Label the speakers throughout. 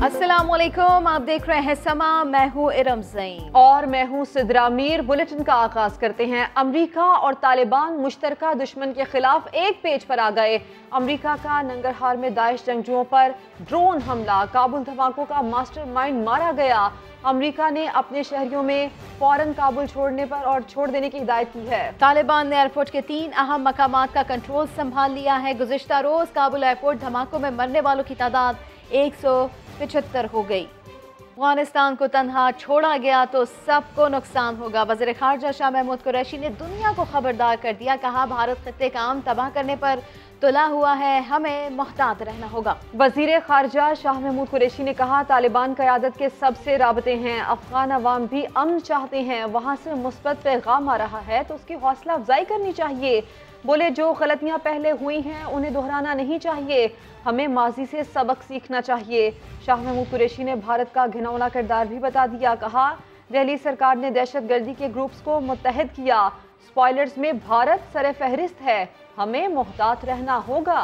Speaker 1: अस्सलामुअलैकुम, आप देख रहे हैं समा। मैं हूँ इरम ज़ईन
Speaker 2: और मैं हूँ सिद्रा मीर। बुलेटिन का आगाज करते हैं। अमेरिका और तालिबान मुश्तरका दुश्मन के खिलाफ एक पेज पर आ गए। अमेरिका का नंगरहार में दाइश जंगजुओं पर ड्रोन हमला, काबुल धमाकों का मास्टरमाइंड मारा गया। अमेरिका ने अपने शहरियों में फौरन काबुल छोड़ देने की हिदायत की है।
Speaker 1: तालिबान ने एयरपोर्ट के 3 अहम मकामात का कंट्रोल संभाल लिया है। गुज़िश्ता रोज काबुल एयरपोर्ट धमाकों में मरने वालों की तादाद 175 हो गई। अफगानिस्तान को तन्हा छोड़ा गया तो सबको नुकसान होगा। वज़ीर ख़ारजा शाह महमूद कुरैशी ने दुनिया को खबरदार कर दिया। कहा, भारत खत्ते का अमन तबाह करने पर तुला हुआ है, हमें मुहतात रहना होगा।
Speaker 2: वज़ीर ख़ारजा शाह महमूद कुरैशी ने कहा, तालिबान क़यादत के सबसे राबते हैं। अफ़गान अवाम भी अमन चाहते हैं। वहाँ से मुस्बत पैगाम आ रहा है तो उसकी हौसला अफजाई करनी चाहिए। बोले, जो गलतियाँ पहले हुई हैं उन्हें दोहराना नहीं चाहिए। हमें माजी से सबक सीखना चाहिए। शाह महमूद कुरैशी ने भारत का घिनौना किरदार भी बता दिया। कहा, दिल्ली सरकार ने दहशतगर्दी के ग्रुप्स को मुत्तहद किया। स्पॉयलर्स में भारत सरे फहरिस्त है, हमें मुहतात रहना होगा।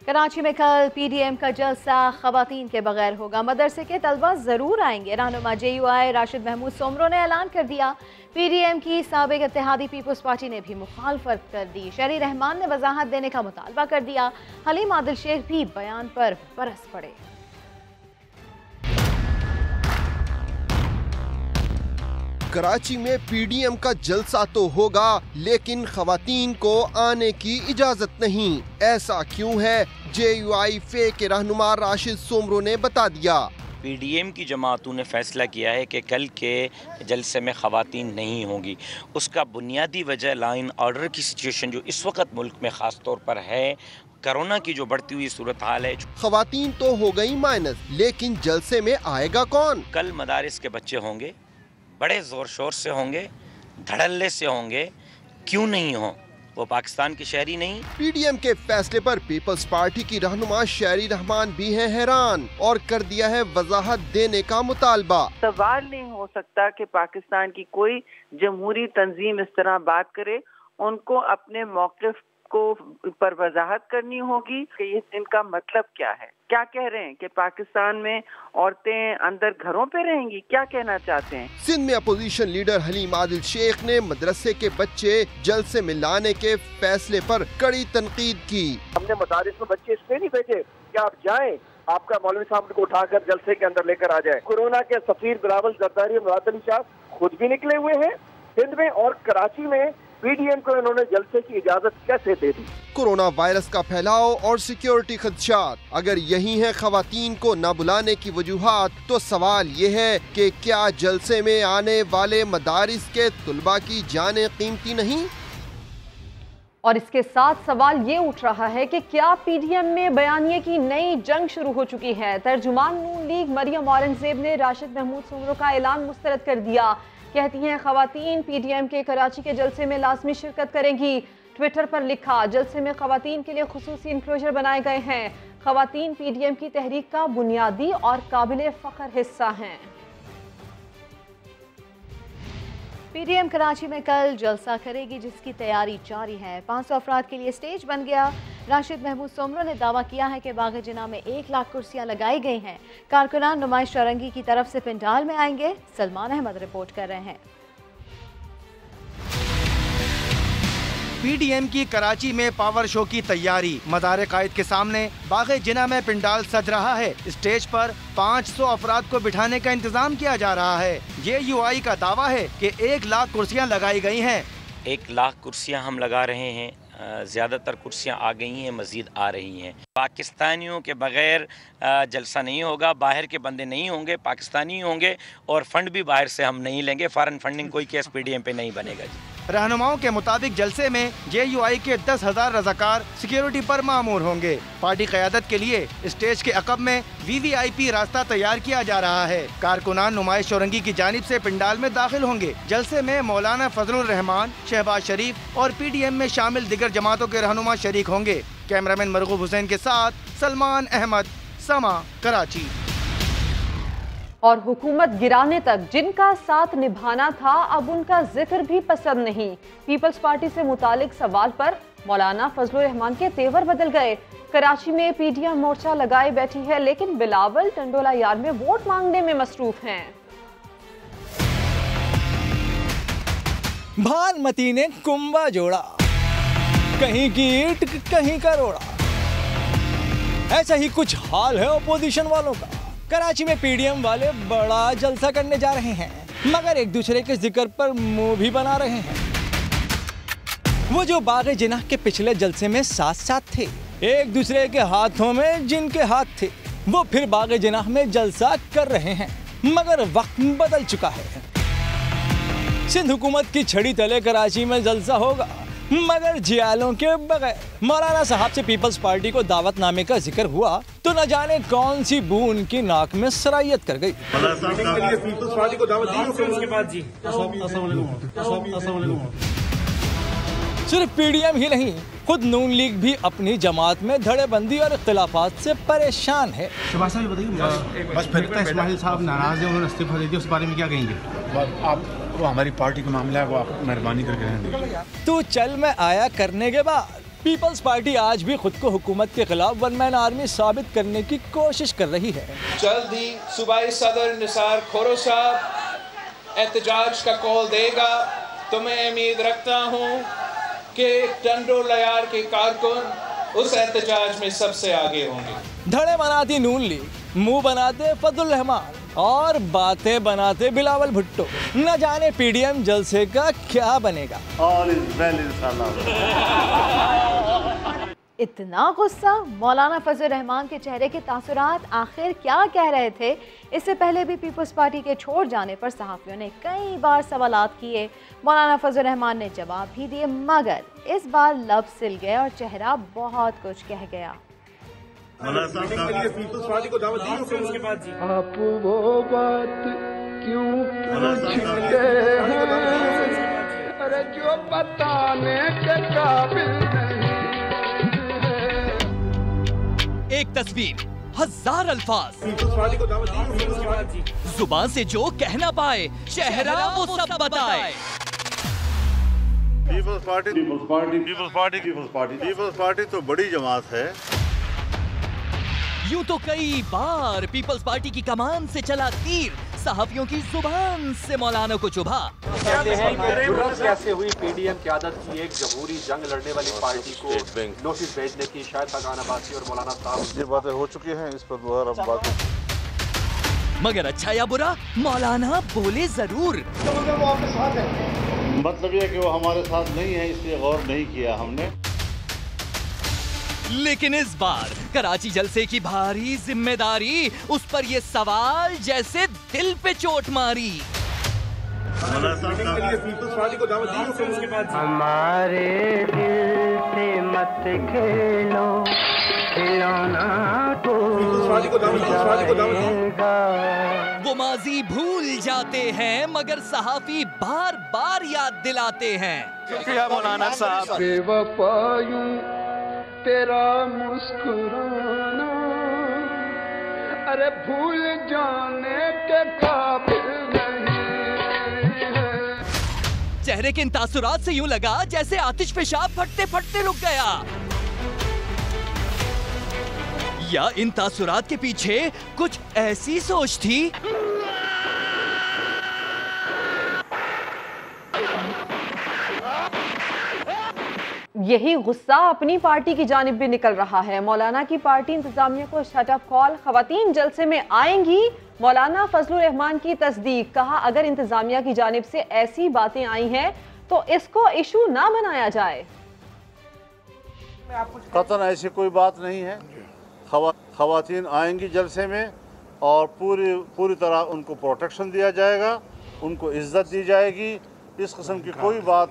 Speaker 1: कराची में कल पीडीएम का जलसा खवातीन के बगैर होगा। मदरसे के तलबा जरूर आएंगे। रहनुमा JUI राशिद महमूद सोमरो ने ऐलान कर दिया। पीडीएम की साबिक इत्तेहादी पीपुल्स पार्टी ने भी मुखालफत कर दी। शहरी रहमान ने वजाहत देने का मुतालबा कर दिया। हलीम आदिल शेख भी बयान पर बरस पड़े।
Speaker 3: कराची में पीडीएम का जलसा तो होगा, लेकिन खवातीन को आने की इजाजत नहीं। ऐसा क्यों है? JUI फे के रहनुमा राशिद सोमरो ने बता दिया।
Speaker 4: पीडीएम की जमातों ने फैसला किया है कि कल के जलसे में खवातीन नहीं होंगी। उसका बुनियादी वजह लाइन ऑर्डर की सिचुएशन जो इस वक्त मुल्क में ख़ास तौर पर है, कोरोना की जो बढ़ती हुई सूरत हाल है।
Speaker 3: खवातीन तो हो गई माइनस, लेकिन जलसे में आएगा कौन?
Speaker 4: कल मदारिस के बच्चे होंगे, बड़े ज़ोर शोर से होंगे, धड़ल्ले से होंगे। क्यों नहीं हो? वो पाकिस्तान के शहरी नहीं।
Speaker 3: पीडीएम के फैसले पर पीपल्स पार्टी की रहनुमा शहरी रहमान भी हैं हैरान और कर दिया है वजाहत देने का मुतालबा।
Speaker 5: सवाल नहीं हो सकता कि पाकिस्तान की कोई जमहूरी तंजीम इस तरह बात करे। उनको अपने मौक़िफ़ को पर वजाहत करनी होगी कि ये इनका मतलब क्या है। क्या कह रहे हैं कि पाकिस्तान में औरतें अंदर घरों पे रहेंगी? क्या कहना चाहते हैं?
Speaker 3: सिंध में अपोजिशन लीडर हलीम आदिल शेख ने मदरसे के बच्चे जलसे में लाने के फैसले पर कड़ी तनकीद की।
Speaker 6: हमने मदारिस में बच्चे इसलिए नहीं भेजे कि आप जाएं, आपका मौलवी साहब को उठाकर जलसे के अंदर लेकर आ जाए। कोरोना के सफीर बिलावल जरदारी मुराद अली शाह खुद भी निकले हुए हैं सिंध में, और कराची में पीडीएम को इन्होंने जलसे की इजाजत कैसे दे दी?
Speaker 3: कोरोना वायरस का फैलाव और सिक्योरिटी खदशात, अगर यही है खवातीन को न बुलाने की वजूहात, तो सवाल ये है कि क्या जलसे में आने वाले मदारिस के तुलबा की जाने कीमती नहीं?
Speaker 2: और इसके साथ सवाल ये उठ रहा है कि क्या पीडीएम में बयानिए की नई जंग शुरू हो चुकी है? तर्जुमान नून लीग मरियम औरंगजेब ने राशिद महमूद सोमरो का ऐलान मुस्तरद कर दिया। कहती हैं, खवातीन पीडीएम के कराची के जलसे में लाजमी शिरकत करेंगी। ट्विटर पर लिखा, जलसे में खवातीन के लिए खुसूसी इंक्लोजर बनाए गए हैं। खवातीन पीडीएम की तहरीक का बुनियादी और काबिल फख्र हिस्सा हैं।
Speaker 1: पीडीएम कराची में कल जलसा करेगी, जिसकी तैयारी जारी है। 500 अफराद के लिए स्टेज बन गया। राशिद महमूद सोमरो ने दावा किया है कि बाग जिना में 1 लाख कुर्सियां लगाई गई हैं। कारकुनान नुमाइश रंगी की तरफ से पिंडाल में आएंगे। सलमान अहमद रिपोर्ट कर रहे हैं।
Speaker 7: पीडीएम की कराची में पावर शो की तैयारी। मदार कायद के सामने बाग जिना में पिंडाल सज रहा है। स्टेज पर 500 अफराद को बिठाने का इंतजाम किया जा रहा है। JUI का दावा है कि 1 लाख कुर्सियां लगाई गई हैं।
Speaker 4: 1 लाख कुर्सियां हम लगा रहे हैं। ज़्यादातर कुर्सियां आ गई हैं, मज़ीद आ रही हैं। पाकिस्तानियों के बगैर जलसा नहीं होगा। बाहर के बंदे नहीं होंगे, पाकिस्तानी होंगे, और फंड भी बाहर से हम नहीं लेंगे। फॉरेन फंडिंग कोई केस पीडीएम पे नहीं बनेगा जी।
Speaker 7: रहनुमाओं के मुताबिक जलसे में JUI के 10,000 रजाकार सिक्योरिटी पर मामूर होंगे। पार्टी क़यादत के लिए स्टेज के अकब में VVIP रास्ता तैयार किया जा रहा है। कारकुनान नुमाइश औरंगी की जानिब से पिंडाल में दाखिल होंगे। जलसे में मौलाना फजलुर रहमान, शहबाज शरीफ और पीडीएम में शामिल दिगर जमातों के रहनुमा शरीक होंगे। कैमरामैन मरगूब हुसैन के साथ सलमान अहमद, समा, कराची।
Speaker 2: और हुकूमत गिराने तक जिनका साथ निभाना था, अब उनका जिक्र भी पसंद नहीं। पीपल्स पार्टी से मुतालिक सवाल पर मौलाना फजलुर रहमान के तेवर बदल गए। कराची में पीडीएम मोर्चा लगाए बैठी है, लेकिन बिलावल टंडोला यार में वोट मांगने में मसरूफ हैं।
Speaker 8: भानुमति ने कुंभा जोड़ा, कहीं की ईंट कहीं का रोड़ा। ऐसा ही कुछ हाल है ओपोजिशन वालों का। कराची में पीडीएम वाले बड़ा जलसा करने जा रहे हैं, मगर एक दूसरे के जिक्र पर मुंह भी बना रहे हैं। वो जो बाग़े जिनाह के पिछले जलसे में साथ साथ थे, एक दूसरे के हाथों में जिनके हाथ थे, वो फिर बाग़े जिनाह में जलसा कर रहे हैं, मगर वक्त बदल चुका है। सिंध हुकूमत की छड़ी तले कराची में जलसा होगा, मगर जियालों के बगैर। मौलाना साहब से पीपल्स पार्टी को दावतनामे का जिक्र हुआ तो न जाने कौन सी बू उनकी नाक में सरायत कर गई। सिर्फ पीडीएम ही नहीं, खुद नून लीग भी अपनी जमात में धड़ेबंदी और इख्तिलाफात से परेशान है।
Speaker 9: बस इस्माइल साहब नाराज है, उन्होंने इस्तीफा दे दिया, उस बारे में क्या कहेंगे आप? वो हमारी पार्टी का मामला है, वो आप मेहरबानी करके रहने दीजिए।
Speaker 8: तो चल मैं आया करने के बाद पीपल्स पार्टी आज भी खुद को हुकूमत के खिलाफ वन मैन आर्मी साबित करने की कोशिश कर रही है।
Speaker 10: जल्द ही सूबाई सदर निसार खोरो साहब एहतजाज का कॉल देगा, तो मैं उम्मीद रखता हूँ कि टंडोला यार के कारकुन उस एहतजाज में सबसे आगे होंगे।
Speaker 8: धड़े बनाती नून लीग, मुंह बनाते फजलुर रहमान और बातें बनाते बिलावल भुट्टो। न जाने पीडीएम जलसे का क्या बनेगा।
Speaker 1: इतना गुस्सा, मौलाना फजलुर रहमान के चेहरे के तासुरात आखिर क्या कह रहे थे? इससे पहले भी पीपल्स पार्टी के छोड़ जाने पर सहाफ़ियों ने कई बार सवालात किए, मौलाना फजलुर रहमान ने जवाब भी दिए, मगर इस बार लब सिल गए और चेहरा बहुत कुछ कह गया।
Speaker 11: आप वो बात क्यों पूछते हैं, अरे जो बताने के काबिल नहीं है।
Speaker 12: एक तस्वीर, हजार अल्फाज, जुबान से जो कह ना पाए, चेहरा वो सब बताए।
Speaker 13: Peoples party, peoples party, peoples party, peoples party, peoples party तो बड़ी जमात है।
Speaker 12: यूं तो कई बार पीपल्स पार्टी की कमान से चला तीर सहाफियों की जुबान से मौलाना को चुभा।
Speaker 14: कहते हैं कि जरूरत कैसे हुई पीडीएम की आदत की एक जमहूरी जंग लड़ने वाली पार्टी को नोटिस भेजने की, शायद फरहान अब्बासी और मौलाना साहब
Speaker 13: ये बातें हो चुकी हैं, इस पर दोबारा बात।
Speaker 12: मगर अच्छा या बुरा, मौलाना बोले जरूर।
Speaker 13: वो आपके साथ है, मतलब ये कि वो हमारे साथ नहीं है, इसलिए गौर नहीं किया हमने।
Speaker 12: लेकिन इस बार कराची जलसे की भारी जिम्मेदारी उस पर ये सवाल जैसे दिल पे चोट मारी।
Speaker 11: हमारे दिल से मत खेलो, खिलौना को
Speaker 12: वो माजी भूल जाते हैं, मगर सहाफी बार बार याद दिलाते हैं।
Speaker 14: शुक्रिया मौलाना साहब।
Speaker 11: बेवफायूं तेरा मुस्कुराना, अरे भूल जाने के काबिल नहीं है।
Speaker 12: चेहरे के इन तासुरात से यूं लगा जैसे आतिश पेशाब फटते फटते रुक गया, या इन तासुरात के पीछे कुछ ऐसी सोच थी।
Speaker 2: यही गुस्सा अपनी पार्टी की जानिब भी निकल रहा है। मौलाना की पार्टी इंतजामिया को शट अप कॉल, खवातीन जलसे में आएंगी। मौलाना फजलुर रहमान की तस्दीक, कहा अगर इंतजामिया की जानिब से ऐसी बातें आई हैं तो इसको इशू ना बनाया जाए।
Speaker 13: कतन ऐसी कोई बात नहीं है। खवातीन आएंगी जलसे में और पूरी तरह उनको प्रोटेक्शन दिया जाएगा, उनको इज्जत दी जाएगी। इस किस्म की कोई बात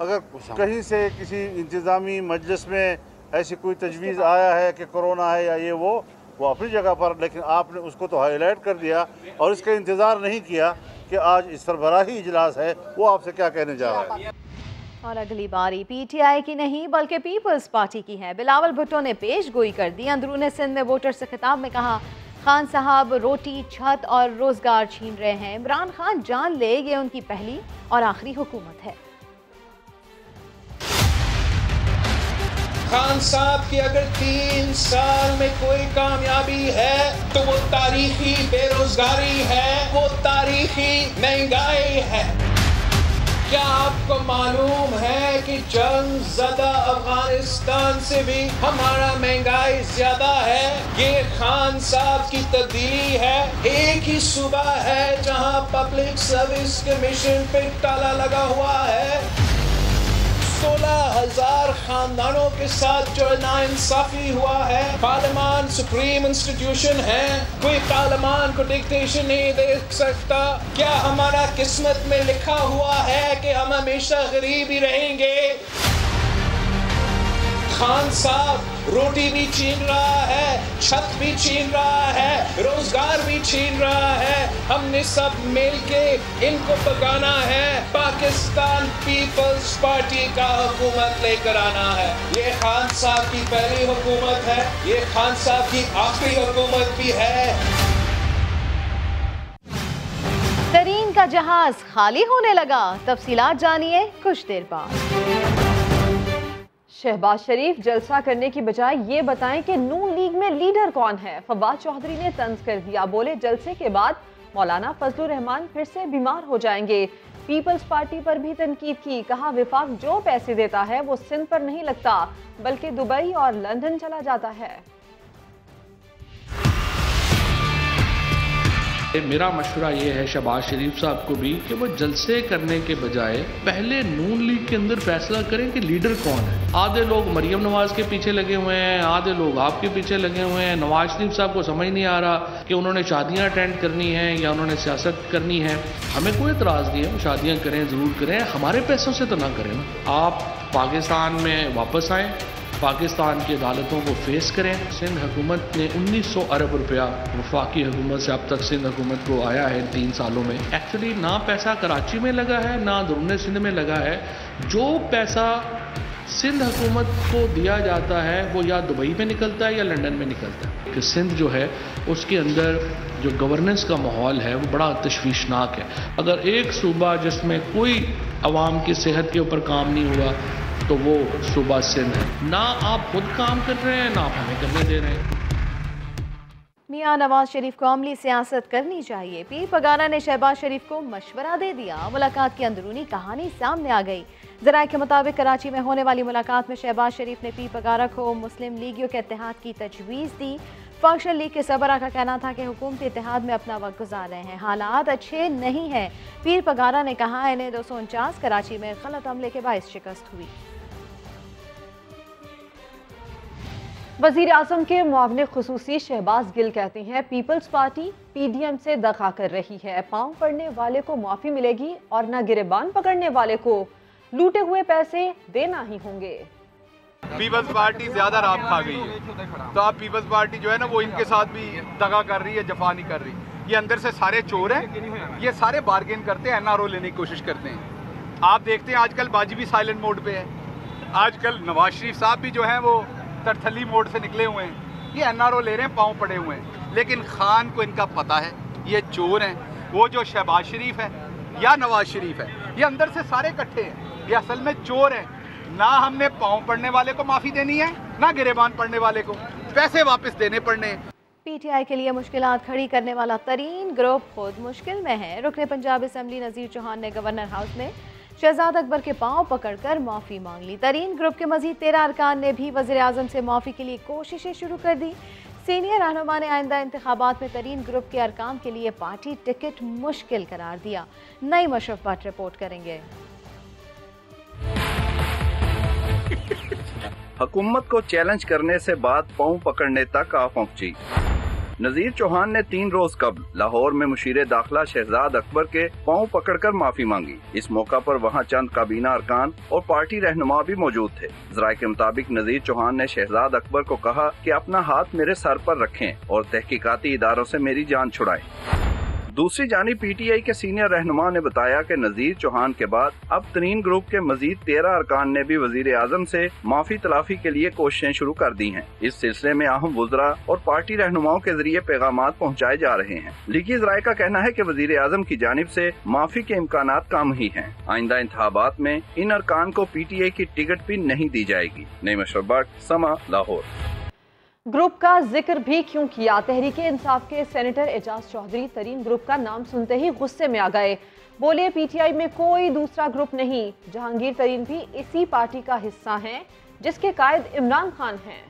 Speaker 13: अगर कहीं से किसी इंतज़ामी मजलिस में ऐसी कोई तजवीज़ आया है कि कोरोना है या ये वो अपनी जगह पर, लेकिन आपने उसको तो हाईलाइट कर दिया और इसका इंतज़ार नहीं किया कि आज इस सरबराही इजलास है, वो आपसे क्या कहने जा रहा है।
Speaker 1: और अगली बारी पीटीआई की नहीं बल्कि पीपल्स पार्टी की है। बिलावल भुट्टो ने पेशगोई कर दी। अंदरूनी सिंध में वोटर से खिताब में कहा, खान साहब रोटी, छत और रोजगार छीन रहे हैं। इमरान खान जान ले ये उनकी पहली और आखिरी हुकूमत है।
Speaker 10: खान साहब की अगर 3 साल में कोई कामयाबी है तो वो तारीखी बेरोजगारी है, वो तारीखी महंगाई है। क्या आपको मालूम है कि जंग ज़दा अफगानिस्तान से भी हमारा महंगाई ज्यादा है? ये खान साहब की तब्दीली है। एक ही सूबा है जहां पब्लिक सर्विस कमीशन पे ताला लगा हुआ है। 16,000 खानदानों के साथ जो नाइंसाफी हुआ है। पार्लियामान सुप्रीम इंस्टीट्यूशन है, कोई पार्लियामान को डिक्टेशन नहीं दे सकता। क्या हमारा किस्मत में लिखा हुआ है कि हम हमेशा गरीब ही रहेंगे? खान साहब रोटी भी छीन रहा है, छत भी छीन रहा है, रोजगार भी छीन रहा है। हमने सब मिलके इनको भगाना है। पाकिस्तान पीपल्स पार्टी का हुकूमत लेकर आना है। ये खान साहब की पहली हुकूमत है, ये खान साहब की आखिरी हुकूमत भी है।
Speaker 1: तरीन का जहाज खाली होने लगा, तफसीलात जानिए कुछ देर बाद।
Speaker 2: शहबाज शरीफ जलसा करने की बजाय ये बताएं कि नून लीग में लीडर कौन है। फवाद चौधरी ने तंज कर दिया, बोले जलसे के बाद मौलाना फजलुर रहमान फिर से बीमार हो जाएंगे। पीपल्स पार्टी पर भी तनकीद की, कहा विफाक जो पैसे देता है वो सिंध पर नहीं लगता बल्कि दुबई और लंदन चला जाता है।
Speaker 15: मेरा मशवरा ये है शहबाज शरीफ साहब को भी कि वो जलसे करने के बजाय पहले नून लीग के अंदर फैसला करें कि लीडर कौन है। आधे लोग मरियम नवाज के पीछे लगे हुए हैं, आधे लोग आपके पीछे लगे हुए हैं। नवाज शरीफ साहब को समझ नहीं आ रहा कि उन्होंने शादियां अटेंड करनी है या उन्होंने सियासत करनी है। हमें कोई एतराज़ नहीं है, शादियां करें, ज़रूर करें, हमारे पैसों से तो ना करें ना। आप पाकिस्तान में वापस आएँ, पाकिस्तान की अदालतों को फेस करें। सिंध हुकूमत ने 1900 अरब रुपया वफाकी हुकूमत से अब तक सिंध हुकूमत को आया है 3 सालों में। एक्चुअली ना पैसा कराची में लगा है ना दरुन सिंध में लगा है। जो पैसा सिंध हुकूमत को दिया जाता है वो या दुबई में निकलता है या लंदन में निकलता है। कि सिंध जो है उसके अंदर जो गवर्नेंस का माहौल है वो बड़ा तशवीशनाक है। अगर एक सूबा जिसमें कोई अवाम की सेहत के ऊपर काम नहीं हुआ तो वो सूबा सिंध है। ना आप खुद काम कर रहे हैं ना आप हमें करने दे रहे हैं।
Speaker 1: मियां नवाज शरीफ को अमली सियासत करनी चाहिए। पीर पगारा ने शहबाज शरीफ को मशवरा दे दिया। मुलाकात की अंदरूनी कहानी सामने आ गई। ज़राए के मुताबिक कराची में होने वाली मुलाकात में शहबाज शरीफ ने पीर पगारा को मुस्लिम लीगियों के इत्तेहाद की तजवीज़ दी। फंक्शन लीग के सबरा का कहना था कि हुकूमती इत्तेहाद में अपना वक्त गुजार रहे हैं, हालात अच्छे नहीं हैं। पीर पगारा ने कहा इन्हें 249 कराची में गलत हमले के बायस शिकस्त हुई।
Speaker 2: वज़ीर आज़म के मुआविन खुसूसी शहबाज गिल कहते हैं पीपल्स पार्टी PDM से दगा कर रही है। पाँव पड़ने वाले को माफ़ी मिलेगी और न गिरेबान पकड़ने वाले को लूटे हुए पैसे देना ही होंगे।
Speaker 16: पीपल्स पार्टी ज्यादा राब खा गई है, तो अब पीपल्स पार्टी जो है ना वो इनके साथ भी दगा कर रही है, जफा नहीं कर रही। ये अंदर से सारे चोर हैं, ये सारे बार्गेन करते हैं, NRO लेने की कोशिश करते हैं। आप देखते हैं आजकल बाजी भी साइलेंट मोड पे है। आजकल नवाज शरीफ साहब भी जो है वो तरथली मोड से निकले हुए हैं। ये NRO ले रहे हैं, पाँव पड़े हुए हैं। लेकिन खान को इनका पता है ये चोर हैं। वो जो शहबाज शरीफ है या नवाज शरीफ है, ये अंदर से सारे इकट्ठे हैं, ये असल में चोर हैं। ना हमने पाँव पड़ने वाले को माफ़ी देनी है, ना गिरेबान पड़ने वाले को पैसे वापस देने पड़ने हैं।
Speaker 1: PTI के लिए मुश्किलात खड़ी करने वाला तरीन ग्रुप खुद मुश्किल में है। रुकने पंजाब असम्बली नज़ीर चौहान ने गवर्नर हाउस में शहजाद अकबर के पांव पकड़कर माफ़ी मांग ली। तरीन ग्रुप के मजीद 13 अरकान ने भी वज़ीर आज़म से माफ़ी के लिए कोशिशें शुरू कर दी। सीनियर रहनुमा ने आइंदा इंतखाबात में तरीन ग्रुप के अरकान के लिए पार्टी टिकट मुश्किल करार दिया। नई मशरफ भट्ट रिपोर्ट करेंगे।
Speaker 17: हुकूमत को चैलेंज करने से बात पांव पकड़ने तक आ पहुंची। नज़ीर चौहान ने 3 रोज कबल लाहौर में मुशीर दाखिला शहजाद अकबर के पांव पकड़कर माफी मांगी। इस मौका पर वहां चंद काबीना अरकान और पार्टी रहनुमा भी मौजूद थे। ज़राए के मुताबिक नज़ीर चौहान ने शहजाद अकबर को कहा कि अपना हाथ मेरे सर पर रखें और तहकीकाती इदारों से मेरी जान छुड़ाएं। दूसरी जानिब पीटीआई के सीनियर रहनुमा ने बताया कि नजीर चौहान के बाद अब तरीन ग्रुप के मजीद 13 अरकान ने भी वजीर आजम से माफी तलाफी के लिए कोशिशें शुरू कर दी हैं। इस सिलसिले में अहम वुज़रा और पार्टी रहनुमाओं के जरिए पैगामात पहुँचाए जा रहे हैं। लीगी ज़राए का कहना है कि वजीर आजम की जानिब से माफी के इम्कानात कम ही हैं। आइंदा इंतखाबात में इन अरकान को पीटीआई की टिकट भी नहीं दी जाएगी। नईम शरबट, समा, लाहौर।
Speaker 2: ग्रुप का जिक्र भी क्यों किया? तहरीके इंसाफ के सेनेटर एजाज चौधरी तरीन ग्रुप का नाम सुनते ही गुस्से में आ गए। बोले पीटीआई में कोई दूसरा ग्रुप नहीं, जहांगीर तरीन भी इसी पार्टी का हिस्सा हैं जिसके कायद इमरान खान हैं।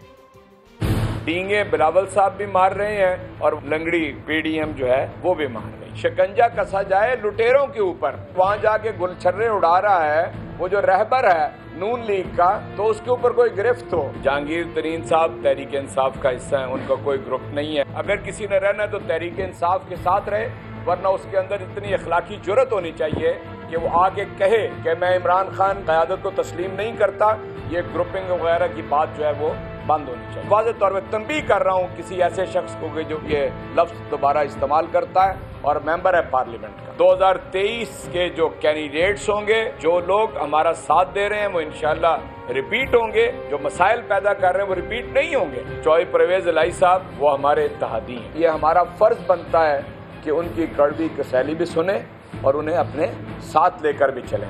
Speaker 18: डींगे बिलावल साहब भी मार रहे हैं और लंगड़ी पीडीएम जो है वो भी मार रही। शिकंजा कसा जाए लुटेरों के ऊपर, वहाँ जाके गुलछर्रे उड़ा रहा है वो जो रहबर है नून लीग का, तो उसके ऊपर कोई गिरफ्त हो। जहांगीर तरीन साहब तहरीक इंसाफ का हिस्सा है, उनका कोई ग्रुप नहीं है। अगर किसी ने रहना है तो तहरीक इंसाफ के साथ रहे, वरना उसके अंदर इतनी अखलाकी जुर्रत होनी चाहिए कि वो आगे कहे कि मैं इमरान खान क़यादत को तस्लीम नहीं करता। ये ग्रुपिंग वगैरह की बात जो है वो बंद होनी चाहिए। वाज़ेह तौर पर तंबीह कर रहा हूँ किसी ऐसे शख्स को जो ये लफ्ज़ दोबारा इस्तेमाल करता है और मेंबर है पार्लियामेंट का। 2023 के जो कैंडिडेट्स होंगे, जो लोग हमारा साथ दे रहे हैं, वो इंशाल्लाह रिपीट होंगे। जो मसाइल पैदा कर रहे हैं वो रिपीट नहीं होंगे। चौधरी परवेज इलाही साहब वो हमारे इत्तेहादी हैं। ये हमारा फर्ज बनता है कि उनकी कड़वी कसैली भी सुने और उन्हें अपने साथ लेकर भी चलें।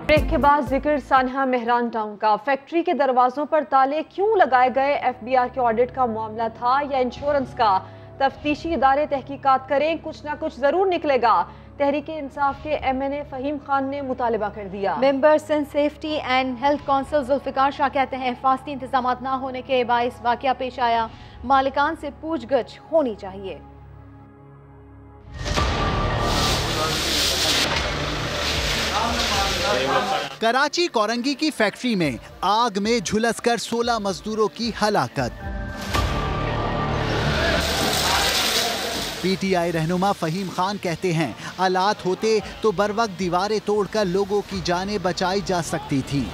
Speaker 2: ब्रेक के बाद जिक्र सानिया मेहरान टाउन का। फैक्ट्री के दरवाजों पर ताले क्यों लगाए गए? एफबीआर के ऑडिट का मामला था या इंश्योरेंस का? तफ्तीशी इदारे तहकीकात करें, कुछ ना कुछ जरूर निकलेगा। तहरीक इंसाफ के एमएनए फहीम खान ने मुतालबा कर दिया।
Speaker 1: Member Sindh safety and health council Zulfiqar Shah कहते हैं हिफाजती इंतजाम न होने के बाइस वाकया पेश आया, मालिकान से पूछगछ होनी चाहिए।
Speaker 19: कराची कोरंगी की फैक्ट्री में आग में झुलसकर 16 मजदूरों की हलाकत। पीटीआई रहनुमा फहीम खान कहते हैं हालात होते तो बरवक्त दीवारें तोड़कर लोगों की जानें बचाई जा सकती थी।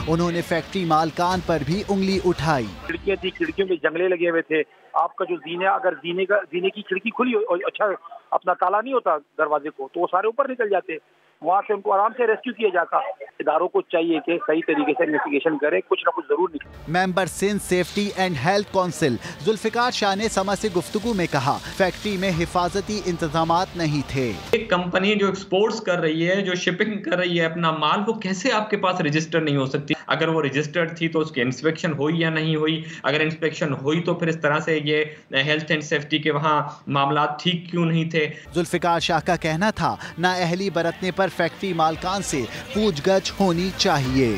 Speaker 19: उन्होंने फैक्ट्री मालकान पर भी उंगली उठाई।
Speaker 6: खिड़कियां थी, खिड़कियों में जंगले लगे हुए थे। आपका जो जीने, अगर जीने की खिड़की खुली हो, अच्छा अपना ताला नहीं होता दरवाजे को, तो वो सारे ऊपर निकल जाते। वहाँ से उनको आराम से रेस्क्यू किया जाता। इदारों को चाहिए कि सही तरीके से इन्वेस्टिगेशन करे, कुछ ना कुछ जरूर निकले।
Speaker 19: Member Sindh safety and health council Zulfiqar Shah ने समा से गुफ्तगू में कहा फैक्ट्री में हिफाजती इंतजामात नहीं थे।
Speaker 20: एक कंपनी जो एक्सपोर्ट्स कर रही है, जो शिपिंग कर रही है अपना माल, वो कैसे आपके पास रजिस्टर नहीं हो सकती? अगर वो रजिस्टर्ड थी तो उसकी इंस्पेक्शन हुई या नहीं हुई? अगर इंस्पेक्शन हुई तो फिर इस तरह से ये हेल्थ एंड सेफ्टी के वहाँ मामला ठीक क्यों नहीं थे?
Speaker 19: जुल्फिकार शाह का कहना था नाअहली बरतने पर फैक्ट्री मालकान से पूछगछ होनी चाहिए।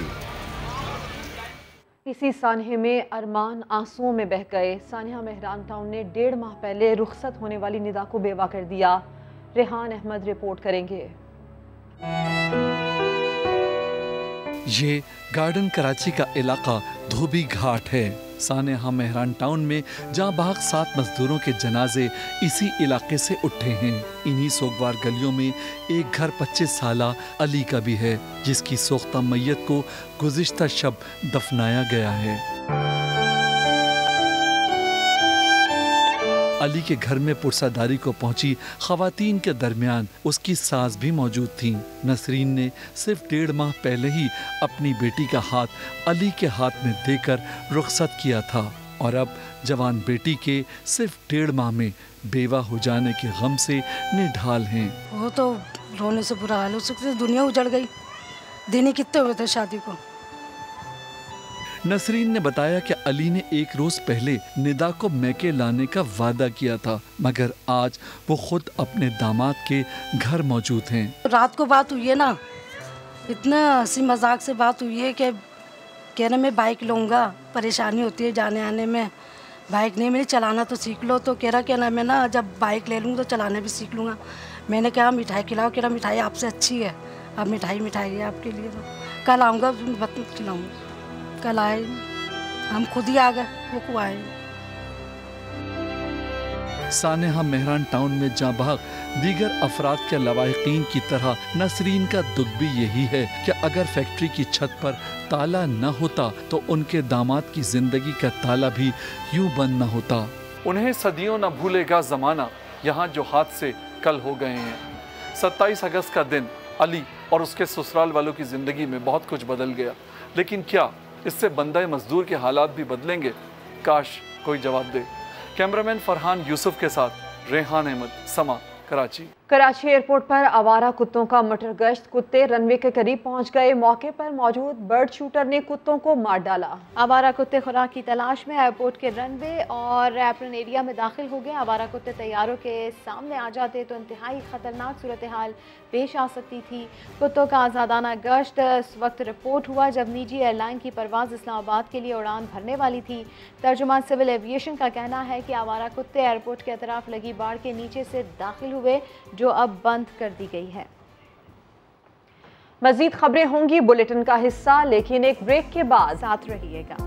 Speaker 2: इसी सानहे में अरमान आंसुओं में बह गए। सानिया मेहरान टाउन ने 1.5 माह पहले रुखसत होने वाली निदा को बेवा कर दिया। रेहान अहमद रिपोर्ट करेंगे।
Speaker 21: ये गार्डन कराची का इलाका धोबी घाट है। सानिया मेहरान टाउन में जहाँ बाग 7 मजदूरों के जनाजे इसी इलाके से उठे हैं। इन्हीं सोगवार गलियों में एक घर 25 साला अली का भी है, जिसकी सोख्ता मैयत को गुज़िश्ता शब दफनाया गया है। अली के घर में पुरसादारी को पहुंची खवातीन के दरमियान उसकी सास भी मौजूद थीं। नसरीन ने सिर्फ 1.5 माह पहले ही अपनी बेटी का हाथ अली के हाथ में देकर रुखसत किया था और अब जवान बेटी के सिर्फ 1.5 माह में बेवा हो जाने के गम से निढाल हैं।
Speaker 22: वो तो रोने से बुरा हाल हो सकता, दुनिया उजड़ गई। दिन ही कितने हुए थे शादी को।
Speaker 21: नसरीन ने बताया कि अली ने 1 रोज पहले निदा को मैके लाने का वादा किया था, मगर आज वो खुद अपने दामाद के घर मौजूद हैं।
Speaker 22: रात को बात हुई है ना, इतना हंसी मजाक से बात हुई है कि कह रहे मैं बाइक लूँगा, परेशानी होती है जाने आने में। बाइक नहीं मेरी चलाना तो सीख लो। तो कह रहा कि ना मैं ना जब बाइक ले लूँगा तो चलाना भी सीख लूँगा। मैंने कहा मिठाई खिलाओ। कह रहा मिठाई आपसे अच्छी है, अब मिठाई है आपके लिए। तो कल आऊँगा खिलाऊँगा। कल आए, हम खुद ही आ गए, वो को आए।
Speaker 21: सानिया मेहरान टाउन में जहाँ भाग दीगर अफराद के लवाहिकीन की तरह नसरीन का दुख भी यही है कि अगर फैक्ट्री की छत पर ताला न होता तो उनके दामाद की जिंदगी का ताला भी यूं बंद न होता। उन्हें सदियों न भूलेगा ज़माना, यहाँ जो हादसे कल हो गए हैं। 27 अगस्त का दिन अली और उसके ससुराल वालों की ज़िंदगी में बहुत कुछ बदल गया, लेकिन क्या इससे बंदा मजदूर के हालात भी बदलेंगे? काश कोई जवाब दे। कैमरामैन फरहान यूसुफ के साथ रेहान अहमद, समा, कराची।
Speaker 2: कराची एयरपोर्ट पर आवारा कुत्तों का मटर गश्त। कुत्ते रनवे के करीब पहुंच गए। मौके पर मौजूद बर्ड शूटर ने कुत्तों को मार डाला।
Speaker 1: आवारा कुत्ते खुराक की तलाश में एयरपोर्ट के रनवे और एप्रन एरिया में दाखिल हो गए। आवारा कुत्ते तैयारों के सामने आ जाते तो इंतहाई खतरनाक सूरत हाल पेश आ सकती थी। कुत्तों का आज़ादाना गश्त इस वक्त रिपोर्ट हुआ जब निजी एयरलाइन की परवाज़ इस्लामाबाद के लिए उड़ान भरने वाली थी। तर्जुमान सिविल एविएशन का कहना है कि आवारा कुत्ते एयरपोर्ट के अतराफ लगी बाड़ के नीचे से दाखिल हुए, जो अब बंद कर दी गई है।
Speaker 2: मज़ीद खबरें होंगी बुलेटिन का हिस्सा, लेकिन एक ब्रेक के बाद
Speaker 1: साथ रहिएगा।